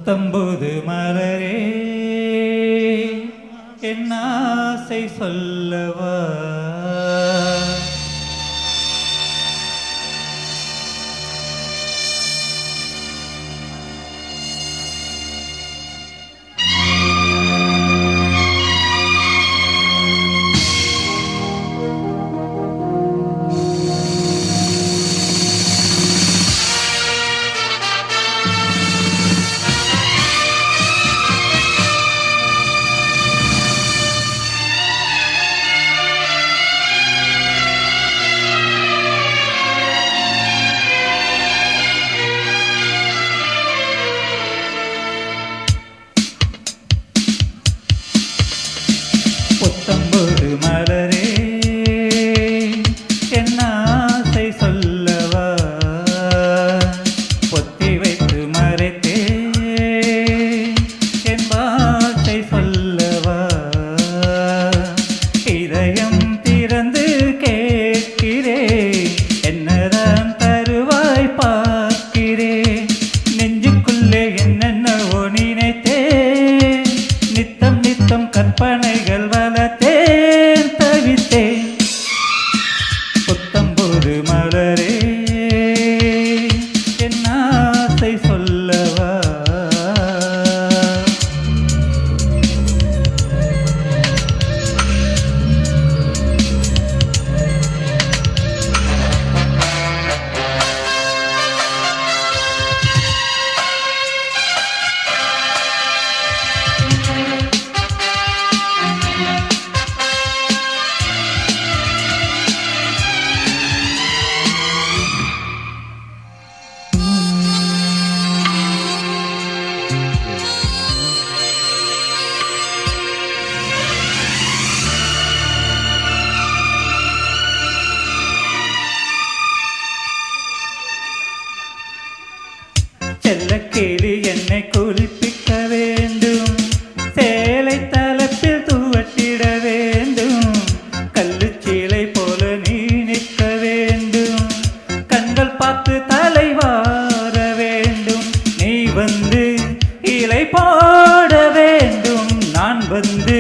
புத்தம்புது மலரே என் ஆசை சொல்லவா புத்தம்புது மலரே என் ஆசை சொல்லவா பொத்தி வைத்து மறைத்தே என் வார்த்தை சொல்லவா இதயம் திறந்து கேட்கிறே என்னதான் தருவாய் பார்க்கிறே நெஞ்சுக்குள்ளே என்னென்னவோ நினைத்தே நித்தம் நித்தம் கற்பனைகள் வளர்த்தேன் தவித்தேன் புத்தம்புது மலரே என் ஆசை சொல்லவா செல்லக்கிளி என்னை குளிப்பிக்க வேண்டும் சேலை தலப்பில் தூவட்டிட வேண்டும் கல்லுச்சீலை போல நீ நிற்க வேண்டும் கண்கள் பார்த்து தலை வார வேண்டும் நீ வந்து இலை போட வேண்டும் நான் வந்து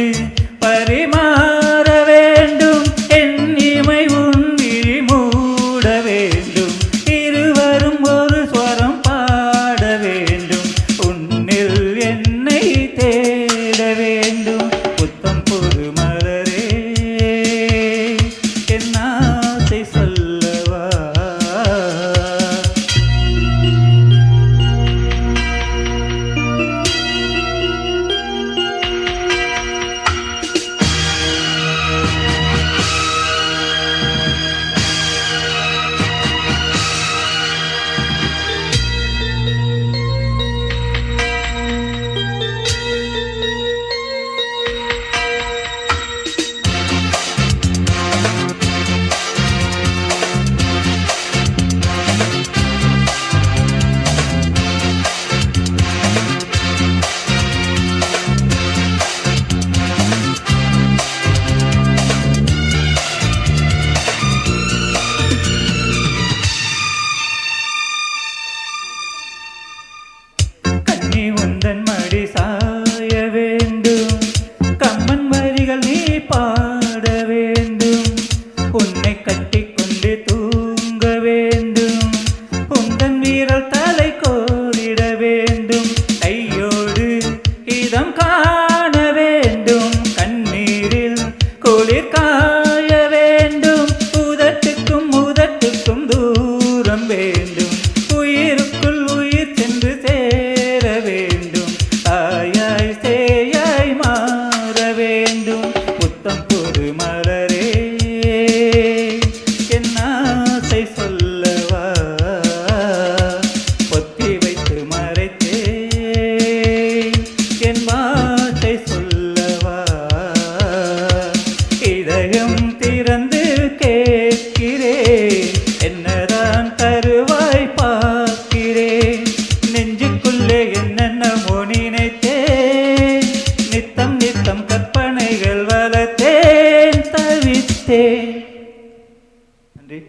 பரிமாற வேண்டும் என் இமை உன் விழி மூட வேண்டும் இருவரும் ஒரு ஸ்வரம் பாட வேண்டும் உன்னில் என்னை தேட வேண்டும் புத்தம் புது மலரே என் ஆசை சொல்லவா நீ உந்தன் மடி சாய வேண்டும் கம்மன் வரிகள் நீ பாட வேண்டும் உன்னை கட்டிக்கொண்டு தூங்க வேண்டும் உந்தன் வீரல் தலை கோரிட வேண்டும் கையோடு இதம் காண வேண்டும் கண்ணீரில் குளிர் காய வேண்டும் உதட்டுக்கும் தூரம் வேண்டும் உயிருக்குள் உயிர் சென்று சேர வேண்டும் தாயாய் சேயாய் மாற வேண்டும் புத்தம் புது மலரே என் ஆசை சொல்லவா பொத்தி வைத்து மறைத்தே என் வார்த்தை சொல்லவா இதயம் திறந்து கேட்கிறே என்னதான் தருவாய் பார்க்கிறேன் நெஞ்சுக்குள்ளே என்னென்னமோ நினைத்தேன் நித்தம் நித்தம் கற்பனைகள் வளர்த்தேன் தவித்தேன் நன்றி.